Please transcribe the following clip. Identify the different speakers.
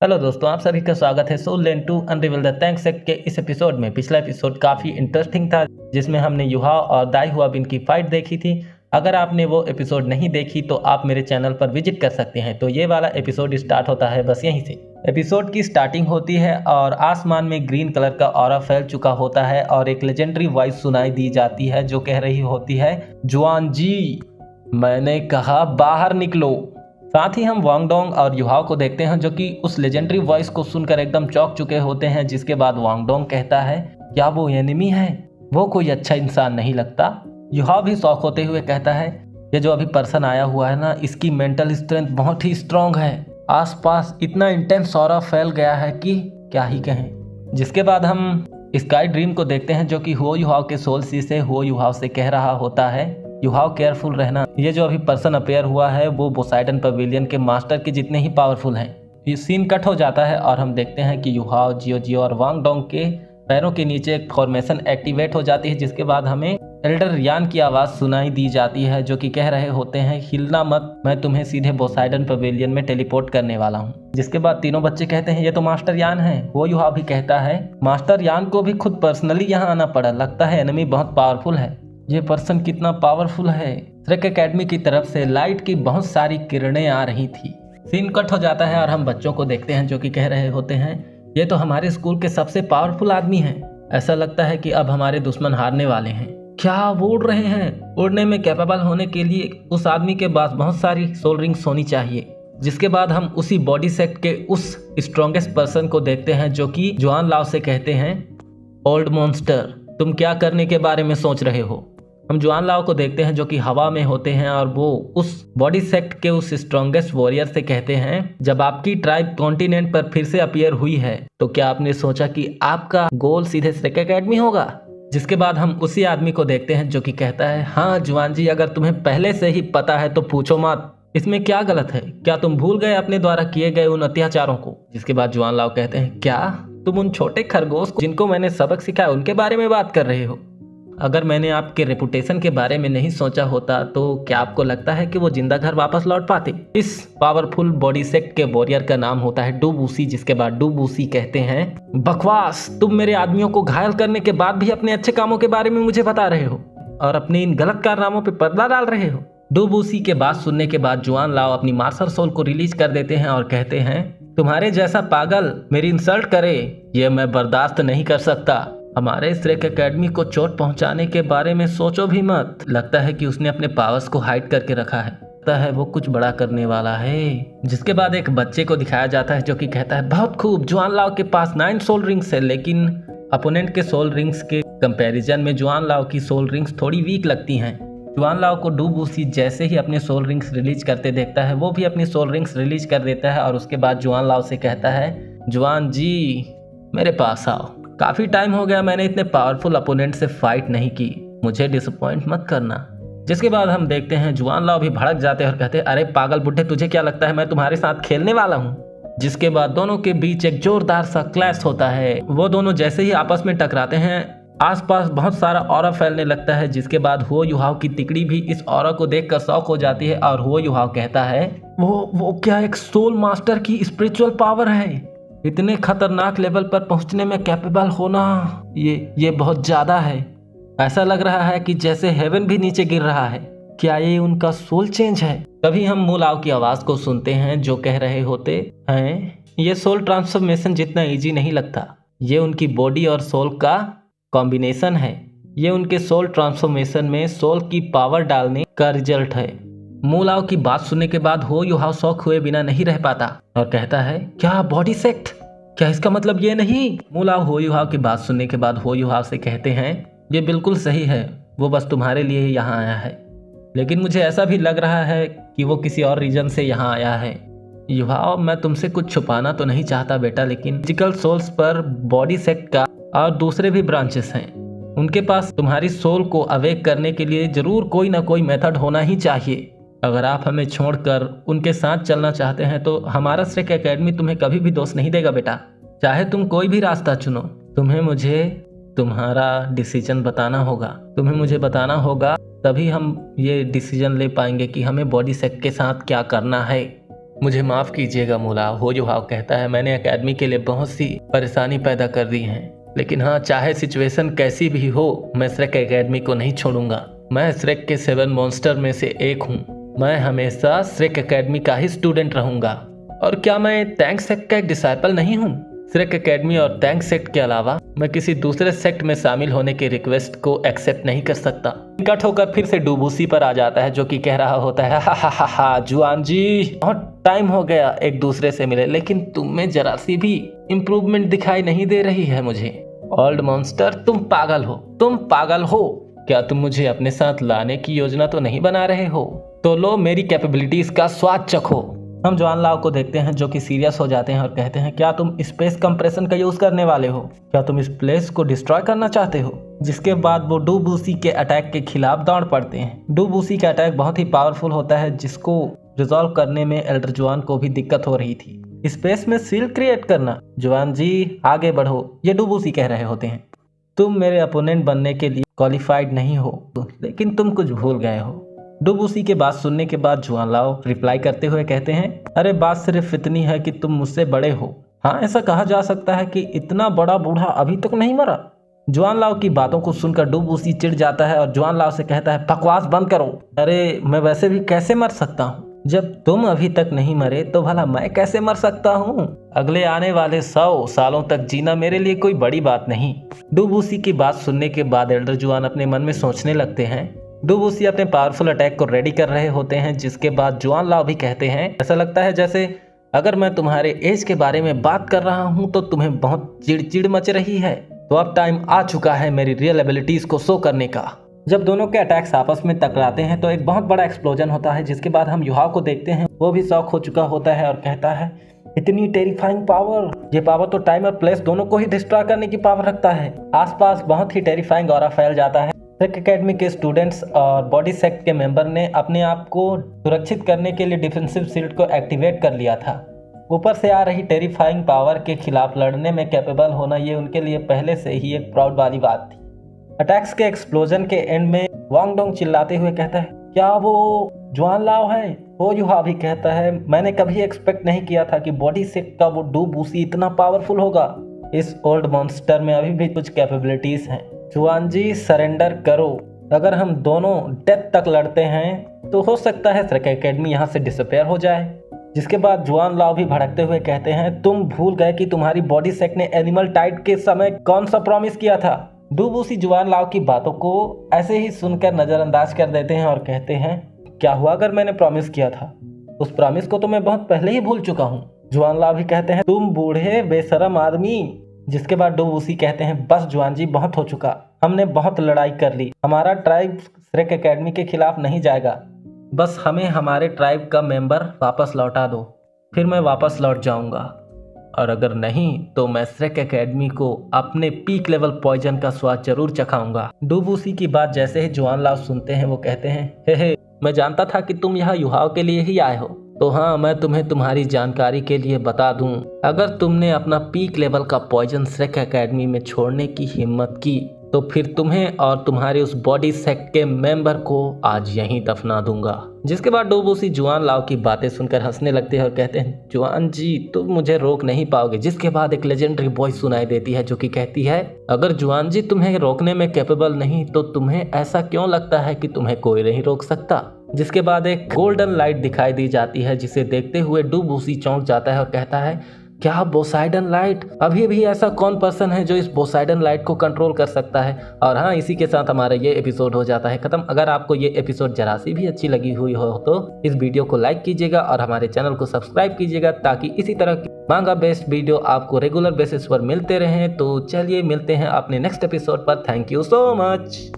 Speaker 1: Hello दोस्तों, आप सभी का स्वागत है soul lane to unreveal the thanks sect के इस एपिसोड में। पिछला एपिसोड काफ़ी इंटरेस्टिंग था जिसमें हमने युहाव और दाई हुआबिन की फाइट देखी थी। अगर आपने वो एपिसोड नहीं देखी तो आप मेरे चैनल पर विजिट कर सकते हैं। तो ये वाला एपिसोड स्टार्ट होता है बस यहीं से। एपिसोड की स्टार्टिंग होती है और आसमान में ग्रीन कलर का ऑरा फैल चुका होता है और एक लेजेंडरी वॉइस सुनाई दी जाती है जो कह रही होती है, जुआन जी मैंने कहा बाहर निकलो। साथ ही हम वांगडोंग और युहाव को देखते हैं जो कि उस लेजेंडरी वॉइस को सुनकर एकदम चौंक चुके होते हैं। जिसके बाद वांगडोंग कहता है, क्या वो एनिमी है? वो कोई अच्छा इंसान नहीं लगता। युहाव भी शौक होते हुए कहता है, ये जो अभी पर्सन आया हुआ है ना, इसकी मेंटल स्ट्रेंथ बहुत ही स्ट्रांग है। आसपास इतना इंटेंस ऑरा फैल गया है कि क्या ही कहें। जिसके बाद हम स्काई ड्रीम को देखते हैं जो कि हो युहाव के सोल सी से हो युहाव से कह रहा होता है, युहाव केयरफुल रहना। ये जो अभी पर्सन अपेयर हुआ है वो पोसाइडन पवेलियन के मास्टर के जितने ही पावरफुल हैं। ये सीन कट हो जाता है और हम देखते हैं कि युहाव, जियो और वांगडोंग के पैरों के नीचे एक फॉर्मेशन एक्टिवेट हो जाती है। जिसके बाद हमें एल्डर यान की आवाज़ सुनाई दी जाती है जो कि कह रहे होते हैं, हिलना मत, मैं तुम्हें सीधे पोसाइडन पवेलियन में टेलीपोर्ट करने वाला हूँ। जिसके बाद तीनों बच्चे कहते हैं, ये तो मास्टर यान है। वो युहाव भी कहता है, मास्टर यान को भी खुद पर्सनली यहाँ आना पड़ा, लगता है एनिमी बहुत पावरफुल है। ये पर्सन कितना पावरफुल है। श्रेक एकेडमी की तरफ से लाइट की बहुत सारी किरणें आ रही थी। सीन कट हो जाता है और हम बच्चों को देखते हैं जो कि कह रहे होते हैं, ये तो हमारे स्कूल के सबसे पावरफुल आदमी हैं। ऐसा लगता है कि अब हमारे दुश्मन हारने वाले हैं। क्या वो उड़ रहे हैं? उड़ने में कैपेबल होने के लिए उस आदमी के पास बहुत सारी सोल रिंग्स होनी चाहिए। जिसके बाद हम उसी बॉडी सेट के उस स्ट्रॉन्गेस्ट पर्सन को देखते हैं जो कि जुआन लाओ से कहते हैं, ओल्ड मॉन्स्टर तुम क्या करने के बारे में सोच रहे हो? हम जुआन लाओ को देखते हैं जो कि हवा में होते हैं और वो उस बॉडी सेक्ट के उस स्ट्रॉन्गेस्ट वॉरियर से कहते हैं, जब आपकी ट्राइब कॉन्टिनेंट पर फिर से अपीयर हुई है तो क्या आपने सोचा कि आपका गोल सीधे श्रेक एकेडमी होगा? जिसके बाद हम उसी आदमी को देखते हैं जो कि कहता है, हाँ जुआन जी, अगर तुम्हें पहले से ही पता है तो पूछो मत, इसमें क्या गलत है? क्या तुम भूल गए अपने द्वारा किए गए उन अत्याचारों को? जिसके बाद जुआन लाओ कहते हैं, क्या तुम उन छोटे खरगोश जिनको मैंने सबक सिखाया उनके बारे में बात कर रहे हो? अगर मैंने आपके रेपुटेशन के बारे में नहीं सोचा होता तो क्या आपको लगता है कि वो जिंदा घर वापस लौट पाते? इस पावरफुल बॉडी सेट के वॉरियर का नाम होता है डुबूसी। जिसके बाद डुबूसी कहते हैं, बकवास, तुम मेरे आदमियों को घायल करने के बाद भी अपने अच्छे कामों के बारे में मुझे बता रहे हो और अपने इन गलत कारनामों पर पर्दा डाल रहे हो। डुबूसी के बात सुनने के बाद जुआन लाओ अपनी मार्शल सोल को रिलीज कर देते हैं और कहते हैं, तुम्हारे जैसा पागल मेरी इंसल्ट करे ये मैं बर्दाश्त नहीं कर सकता। हमारे श्रेक एकेडमी को चोट पहुंचाने के बारे में सोचो भी मत। लगता है कि उसने अपने पावर्स को हाइड करके रखा है। लगता है वो कुछ बड़ा करने वाला है। जिसके बाद एक बच्चे को दिखाया जाता है जो कि कहता है, बहुत खूब, जुआन लाओ के पास 9 सोल रिंग्स है, लेकिन अपोनेंट के सोल रिंग्स के कंपैरिजन में जुआन लाओ की सोल रिंग्स थोड़ी वीक लगती हैं। जुआन लाओ को डुबूसी जैसे ही अपने सोल रिंग्स रिलीज करते देखता है, वो भी अपनी सोल रिंग्स रिलीज कर देता है और उसके बाद जुआन लाओ से कहता है, जुआन जी मेरे पास आओ। काफ़ी टाइम हो गया मैंने इतने पावरफुल अपोनेंट से फाइट नहीं की, मुझे डिसअपॉइंट मत करना। जिसके बाद हम देखते हैं जुआन लाओ भी भड़क जाते हैं और कहते हैं, अरे पागल बुड्ढे, तुझे क्या लगता है मैं तुम्हारे साथ खेलने वाला हूँ? जिसके बाद दोनों के बीच एक जोरदार सा क्लैश होता है। वो दोनों जैसे ही आपस में टकराते हैं आसपास बहुत सारा ऑरा फैलने लगता है। जिसके बाद हो युहाव की तिकड़ी भी इस ऑरा को देखकर शॉक हो जाती है और हो युहाव कहता है, वो क्या एक सोल मास्टर की स्पिरिचुअल पावर है? इतने खतरनाक लेवल पर पहुंचने में कैपेबल होना ये बहुत ज्यादा है। ऐसा लग रहा है कि जैसे हेवन भी नीचे गिर रहा है। क्या ये उनका सोल चेंज है? तभी हम मुलाव की आवाज को सुनते हैं जो कह रहे होते हैं, ये सोल ट्रांसफॉर्मेशन जितना इजी नहीं लगता, ये उनकी बॉडी और सोल का कॉम्बिनेशन है। ये उनके सोल ट्रांसफॉर्मेशन में सोल की पावर डालने का रिजल्ट है। मुलाव की बात सुनने के बाद हो युहाव शौक हुए बिना नहीं रह पाता और कहता है, क्या बॉडी सेक्ट? क्या इसका मतलब ये नहीं? मुलाव हो युहाव की बात सुनने के बाद हो युहाव से कहते हैं, ये बिल्कुल सही है, वो बस तुम्हारे लिए ही यहाँ आया है, लेकिन मुझे ऐसा भी लग रहा है कि वो किसी और रीजन से यहाँ आया है। युहाव, मैं तुमसे कुछ छुपाना तो नहीं चाहता बेटा, लेकिन फिजिकल सोल्स पर बॉडी सेक्ट का और दूसरे भी ब्रांचेस हैं। उनके पास तुम्हारी सोल को अवेक करने के लिए जरूर कोई ना कोई मेथड होना ही चाहिए। अगर आप हमें छोड़कर उनके साथ चलना चाहते हैं तो हमारा श्रेक एकेडमी तुम्हें कभी भी दोष नहीं देगा बेटा। चाहे तुम कोई भी रास्ता चुनो, तुम्हें मुझे तुम्हारा डिसीजन बताना होगा। तुम्हें मुझे बताना होगा, तभी हम ये डिसीजन ले पाएंगे कि हमें बॉडी सेक्ट के साथ क्या करना है। मुझे माफ़ कीजिएगा मुला, हो युहाव कहता है, मैंने एकेडमी के लिए बहुत सी परेशानी पैदा कर दी है, लेकिन हाँ, चाहे सिचुएशन कैसी भी हो, मैं श्रेक एकेडमी को नहीं छोड़ूंगा। मैं श्रेक के 7 मॉन्स्टर में से एक हूँ। मैं हमेशा श्रेक एकेडमी का ही स्टूडेंट रहूंगा। और क्या मैं टैंक सेक्ट का एक डिसाइपल नहीं हूँ? श्रेक एकेडमी और टैंक सेक्ट के अलावा मैं किसी दूसरे सेक्ट में शामिल होने के रिक्वेस्ट को एक्सेप्ट नहीं कर सकता। कट होकर फिर से डुबूसी पर आ जाता है, जो कि कह रहा होता है, हा हा हा हा जुआन जी, बहुत टाइम हो गया एक दूसरे से मिले, लेकिन तुम में जरा सी भी इम्प्रूवमेंट दिखाई नहीं दे रही है मुझे। ओल्ड मॉन्स्टर, तुम पागल हो, तुम पागल हो। क्या तुम मुझे अपने साथ लाने की योजना तो नहीं बना रहे हो? तो लो मेरी कैपेबिलिटीज का स्वाद चखो। हम जॉन लाव को देखते हैं, जो कि सीरियस हो जाते हैं और कहते हैं, क्या तुम स्पेस कंप्रेशन का यूज करने वाले हो? क्या तुम इस प्लेस को डिस्ट्रॉय करना चाहते हो? जिसके बाद वो डुबूसी के अटैक के खिलाफ दौड़ पड़ते हैं। डुबूसी का अटैक बहुत ही पावरफुल होता है, जिसको रिजॉल्व करने में एल्डर जुआन को भी दिक्कत हो रही थी। स्पेस में सील क्रिएट करना, जुआन जी आगे बढ़ो, ये डुबूसी कह रहे होते हैं। तुम मेरे अपोनेंट बनने के लिए क्वालिफाइड नहीं हो, लेकिन तुम कुछ भूल गए हो। डुबूसी के बात सुनने के बाद जुआन लाओ रिप्लाई करते हुए कहते हैं, अरे बात सिर्फ इतनी है कि तुम मुझसे बड़े हो। हाँ, ऐसा कहा जा सकता है कि इतना बड़ा बूढ़ा अभी तक नहीं मरा। जुआन लाओ की बातों को सुनकर डुबूसी चिढ़ जाता है और जुआन लाओ से कहता है, बकवास बंद करो। अरे मैं वैसे भी कैसे मर सकता हूँ? जब तुम अभी तक नहीं मरे तो भला मैं कैसे मर सकता हूँ? अगले आने वाले 100 सालों तक जीना मेरे लिए कोई बड़ी बात नहीं। डुबूसी की बात सुनने के बाद एल्डर जुआन अपने मन में सोचने लगते हैं। डुबूसी अपने पावरफुल अटैक को रेडी कर रहे होते हैं, जिसके बाद जुआन लाओ भी कहते हैं, ऐसा लगता है जैसे अगर मैं तुम्हारे एज के बारे में बात कर रहा हूँ तो तुम्हें बहुत चिड़चिड़ मच रही है। तो अब टाइम आ चुका है मेरी रियल एबिलिटीज को शो करने का। जब दोनों के अटैक्स आपस में टकराते हैं तो एक बहुत बड़ा एक्सप्लोजन होता है, जिसके बाद हम युहाव को देखते हैं। वो भी शॉक हो चुका होता है और कहता है, इतनी टेरिफाइंग पावर, ये पावर तो टाइम और प्लेस दोनों को ही डिस्ट्रॉय करने की पावर रखता है। आसपास बहुत ही टेरिफाइंग ऑरा फैल जाता है। श्रेक एकेडमी के स्टूडेंट्स और बॉडी सेक्ट के मेंबर ने अपने आप को सुरक्षित करने के लिए डिफेंसिव शील्ड को एक्टिवेट कर लिया था। ऊपर से आ रही टेरिफाइंग पावर के खिलाफ लड़ने में कैपेबल होना, ये उनके लिए पहले से ही एक प्राउड वाली बात थी। अटैक्स के एक्सप्लोजन के एंड में वांग डोंग चिल्लाते हुए कहता है, क्या वो जुआन लाओ है? वो युहा भी कहता है, मैंने कभी एक्सपेक्ट नहीं किया था कि बॉडी सेक्ट का वो डुबूसी इतना पावरफुल होगा। इस ओल्ड मॉन्स्टर में अभी भी कुछ कैपेबिलिटीज हैं। जुआन जी सरेंडर करो। अगर हम दोनों डेथ तक लड़ते हैं तो हो सकता है श्रेक एकेडमी यहाँ से डिसअपेयर हो जाए। जिसके बाद जुआन लाओ भी भड़कते हुए कहते हैं, तुम भूल गए कि तुम्हारी बॉडी सेक्ट ने एनिमल टाइड के समय कौन सा प्रॉमिस किया था? डुबूसी जुआन लाओ की बातों को ऐसे ही सुनकर नजरअंदाज कर देते हैं और कहते हैं, क्या हुआ अगर मैंने प्रॉमिस किया था? उस प्रॉमिस को तो मैं बहुत पहले ही भूल चुका हूँ। जुआन लाओ भी कहते हैं, तुम बूढ़े बेशरम आदमी। जिसके बाद डुबूसी कहते हैं, बस जुआन जी बहुत हो चुका, हमने बहुत लड़ाई कर ली, हमारा ट्राइब श्रेक एकेडमी के खिलाफ नहीं जाएगा। बस हमें हमारे ट्राइब का मेंबर वापस लौटा दो, फिर मैं वापस लौट जाऊंगा। और अगर नहीं तो मैं श्रेक एकेडमी को अपने पीक लेवल पॉइजन का स्वाद जरूर चखाऊंगा। डुबूसी की बात जैसे ही जुआन लाओ सुनते हैं, वो कहते हैं, हे मैं जानता था कि तुम यहाँ युहाव के लिए ही आए हो। तो हाँ, मैं तुम्हें तुम्हारी जानकारी के लिए बता दूं, अगर तुमने अपना पीक लेवल का पॉइजन श्रेक एकेडमी में छोड़ने की हिम्मत की तो फिर तुम्हें और तुम्हारे उस बॉडी सेक्ट के मेंबर को आज यहीं दफना दूंगा। जिसके बाद डुबूसी जुआन लाओ की बातें सुनकर हंसने लगते हैं और कहते हैं, जुआन जी तुम मुझे रोक नहीं पाओगे। जिसके बाद एक लेजेंडरी वॉइस सुनाई देती है, जो कि कहती है, अगर जुआन जी तुम्हें रोकने में कैपेबल नहीं तो तुम्हें ऐसा क्यों लगता है कि तुम्हें कोई नहीं रोक सकता? जिसके बाद एक गोल्डन लाइट दिखाई दी जाती है, जिसे देखते हुए डुबूसी चौंक जाता है और कहता है, क्या पोसाइडन लाइट? अभी भी ऐसा कौन पर्सन है जो इस पोसाइडन लाइट को कंट्रोल कर सकता है? और हाँ, इसी के साथ हमारा ये एपिसोड हो जाता है खत्म। अगर आपको ये एपिसोड जरा सी भी अच्छी लगी हुई हो तो इस वीडियो को लाइक कीजिएगा और हमारे चैनल को सब्सक्राइब कीजिएगा, ताकि इसी तरह की मांगा बेस्ड वीडियो आपको रेगुलर बेसिस पर मिलते रहें। तो चलिए मिलते हैं अपने नेक्स्ट एपिसोड पर। Thank you so much.